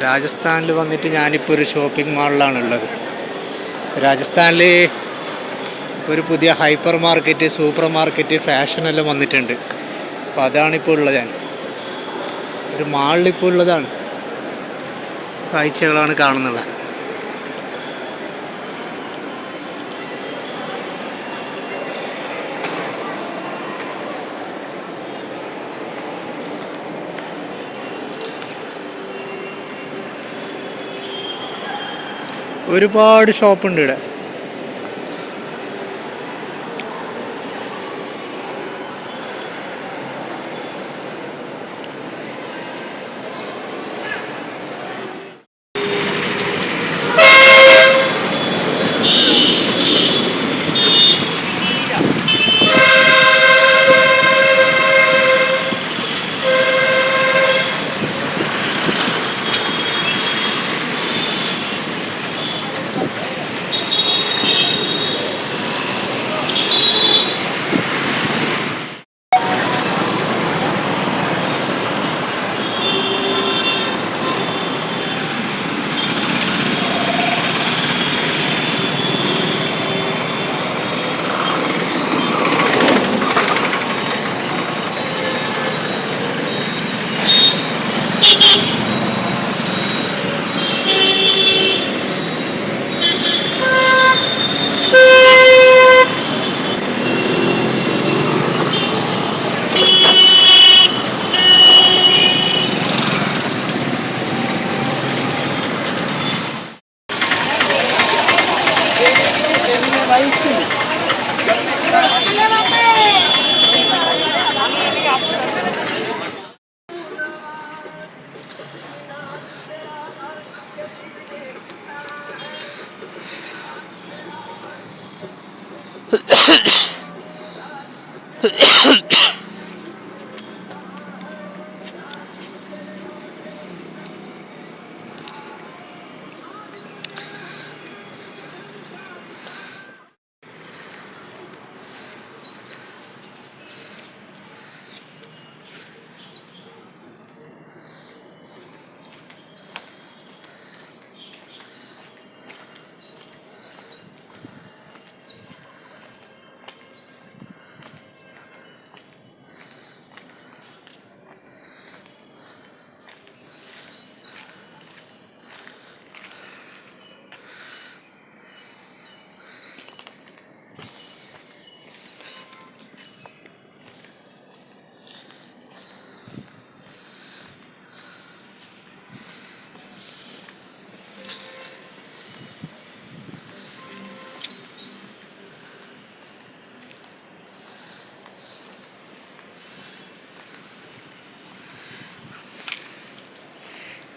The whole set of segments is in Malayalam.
രാജസ്ഥാനിൽ വന്നിട്ട് ഞാനിപ്പോൾ ഒരു ഷോപ്പിംഗ് മാളിലാണുള്ളത്. രാജസ്ഥാനിൽ ഒരു പുതിയ ഹൈപ്പർ മാർക്കറ്റ്, സൂപ്പർ മാർക്കറ്റ്, ഫാഷനെല്ലാം വന്നിട്ടുണ്ട്. അപ്പോൾ അതാണിപ്പോൾ ഉള്ളത്. ഞാൻ ഒരു മാളിലിപ്പോൾ ഉള്ളതാണ്. കാഴ്ചകളാണ് കാണുന്നത്. ഒരുപാട് ഷോപ്പുണ്ട് ഇവിടെ.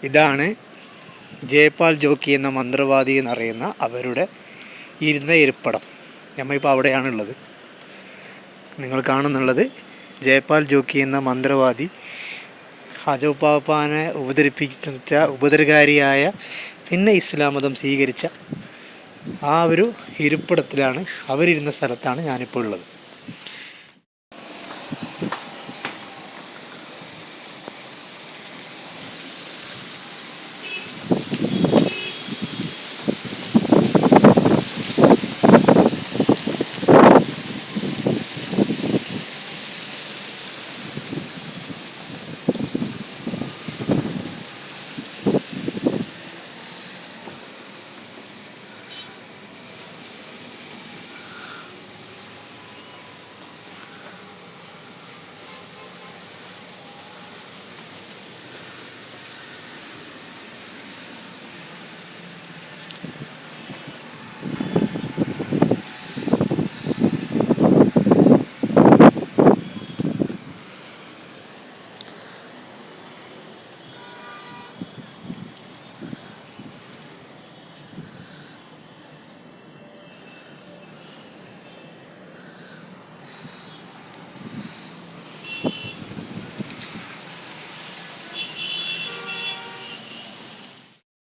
ഇതാണ് ജയ്പാൽ ജോക്കി എന്ന മന്ത്രവാദി എന്നറിയുന്ന അവരുടെ ഇരുന്ന ഇരിപ്പിടം. നമ്മളിപ്പോൾ അവിടെയാണുള്ളത്. നിങ്ങൾ കാണുന്നുള്ളത് ജയ്പാൽ ജോക്കി എന്ന മന്ത്രവാദി ഖാജോപാപ്പാനെ ഉപദ്രവിപ്പിച്ച ഉപദ്രവകാരിയായ, പിന്നെ ഇസ്ലാം മതം സ്വീകരിച്ച ആ ഒരു ഇരിപ്പിടത്തിലാണ്, അവരിരുന്ന സ്ഥലത്താണ് ഞാനിപ്പോൾ ഉള്ളത്.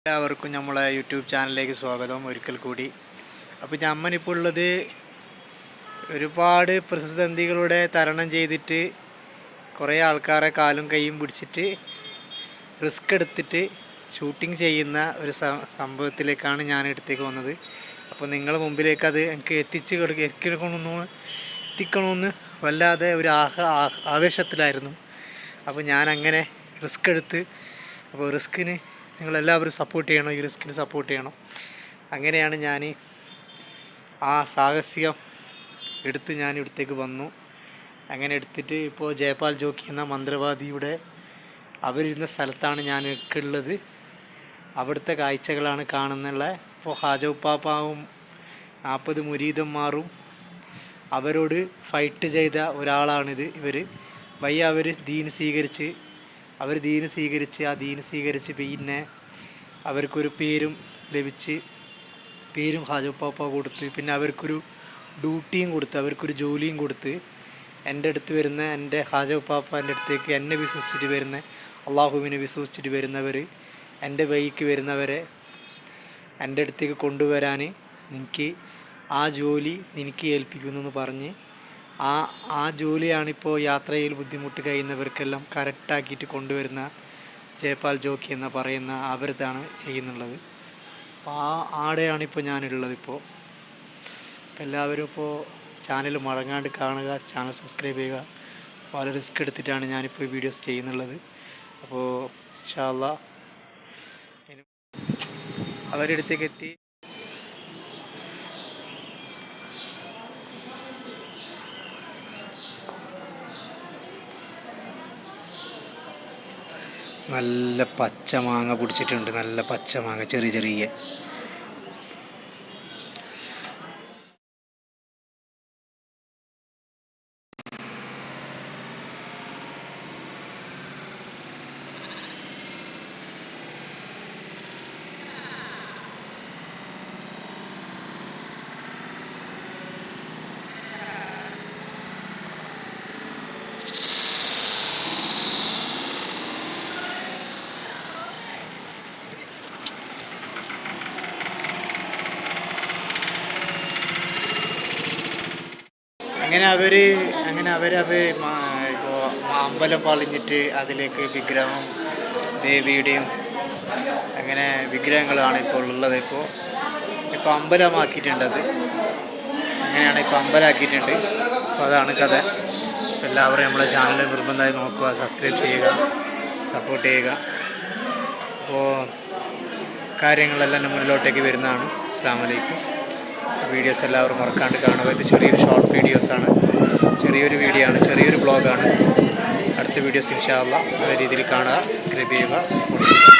എല്ലാവർക്കും നമ്മളെ യൂട്യൂബ് ചാനലിലേക്ക് സ്വാഗതം ഒരിക്കൽ കൂടി. അപ്പോൾ നമ്മനിപ്പോൾ ഉള്ളത് ഒരുപാട് പ്രതിസന്ധികളുടെ തരണം ചെയ്തിട്ട് കുറേ ആൾക്കാരെ കാലും കൈയും പിടിച്ചിട്ട് റിസ്ക് എടുത്തിട്ട് ഷൂട്ടിംഗ് ചെയ്യുന്ന ഒരു സംഭവത്തിലേക്കാണ് ഞാൻ എടുത്തേക്ക് വന്നത്. അപ്പോൾ നിങ്ങളുടെ മുമ്പിലേക്ക് അത് എനിക്ക് എത്തിക്കണമെന്ന് വല്ലാതെ ഒരു ആവേശത്തിലായിരുന്നു. അപ്പോൾ ഞാൻ അങ്ങനെ റിസ്ക് എടുത്ത്, അപ്പോൾ റിസ്കിന് നിങ്ങളെല്ലാവരും സപ്പോർട്ട് ചെയ്യണം, ഈ റിസ്കിന് സപ്പോർട്ട് ചെയ്യണം. അങ്ങനെയാണ് ഞാൻ ആ സാഹസികം എടുത്ത് ഞാൻ ഇവിടത്തേക്ക് വന്നു. അങ്ങനെ എടുത്തിട്ട് ഇപ്പോൾ ജയ്പാൽ ജോക്കി എന്ന മന്ത്രവാദിയുടെ അവരിരുന്ന സ്ഥലത്താണ് ഞാൻ ഉള്ളത്. അവിടുത്തെ കാഴ്ചകളാണ് കാണുന്നുള്ള. ഇപ്പോൾ ഹാജ ഉപ്പാപ്പാവും 40 മുരീദന്മാരും അവരോട് ഫൈറ്റ് ചെയ്ത ഒരാളാണിത്. അവർ ദീൻ സ്വീകരിച്ച് ആ ദീൻ സ്വീകരിച്ച് പിന്നെ അവർക്കൊരു പേരും ലഭിച്ച്, പേരും ഹാജ ഉപ്പാപ്പ കൊടുത്ത്, പിന്നെ അവർക്കൊരു ഡ്യൂട്ടിയും കൊടുത്ത്, അവർക്കൊരു ജോലിയും കൊടുത്ത്, എൻ്റെ അടുത്ത് വരുന്ന എൻ്റെ ഹാജ ഉപ്പാപ്പാൻ്റെ അടുത്തേക്ക് എന്നെ വിശ്വസിച്ചിട്ട് വരുന്ന, അള്ളാഹുവിനെ വിശ്വസിച്ചിട്ട് വരുന്നവർ, എൻ്റെ വഴിക്ക് വരുന്നവരെ എൻ്റെ അടുത്തേക്ക് കൊണ്ടുവരാൻ എനിക്ക് ആ ജോലി എനിക്ക് ഏൽപ്പിക്കുന്നു എന്ന് പറഞ്ഞ് ആ ജോലിയാണിപ്പോൾ യാത്രയിൽ ബുദ്ധിമുട്ട് കഴിയുന്നവർക്കെല്ലാം കറക്റ്റാക്കിയിട്ട് കൊണ്ടുവരുന്ന ജയ്പാൽ ജോക്കി എന്ന് പറയുന്ന അവരതാണ് ചെയ്യുന്നുള്ളത്. അപ്പോൾ ആടെയാണിപ്പോൾ ഞാനുള്ളത്. ഇപ്പോൾ എല്ലാവരും ഇപ്പോൾ ചാനൽ മടങ്ങാണ്ട് കാണുക, ചാനൽ സബ്സ്ക്രൈബ് ചെയ്യുക. വളരെ റിസ്ക് എടുത്തിട്ടാണ് ഞാനിപ്പോൾ വീഡിയോസ് ചെയ്യുന്നുള്ളത്. അപ്പോൾ ഇൻഷാ അല്ലാഹ് അവരുടെ അടുത്തേക്ക് എത്തി. നല്ല പച്ച മാങ്ങ പിടിച്ചിട്ടുണ്ട്, നല്ല പച്ച മാങ്ങ ചെറിയ അങ്ങനെ അവരത് ഇപ്പോൾ അമ്പലം പളിഞ്ഞിട്ട് അതിലേക്ക് വിഗ്രഹം ദേവിയുടെയും അങ്ങനെ വിഗ്രഹങ്ങളാണ് ഇപ്പോൾ ഉള്ളത്. ഇപ്പോൾ അമ്പലമാക്കിയിട്ടുണ്ട്. അങ്ങനെയാണ് ഇപ്പോൾ അമ്പലമാക്കിയിട്ടുണ്ട്. അപ്പോൾ അതാണ് കഥ. എല്ലാവരും നമ്മളെ ചാനൽ നിർബന്ധമായി നോക്കുക, സബ്സ്ക്രൈബ് ചെയ്യുക, സപ്പോർട്ട് ചെയ്യുക. അപ്പോൾ കാര്യങ്ങളെല്ലാം മുന്നിലോട്ടേക്ക് വരുന്നതാണ്. അസ്സലാമു അലൈക്കും. വീഡിയോസ് എല്ലാവരും മറക്കാണ്ട് കാണുക. ഇത് ചെറിയൊരു ഷോർട്ട് വീഡിയോസാണ്, ചെറിയൊരു വീഡിയോ ആണ്, ചെറിയൊരു ബ്ലോഗാണ്. അടുത്ത വീഡിയോസ് ഇൻഷാ അല്ലാഹ് നല്ല രീതിയിൽ കാണുക, സബ്സ്ക്രൈബ് ചെയ്യുക.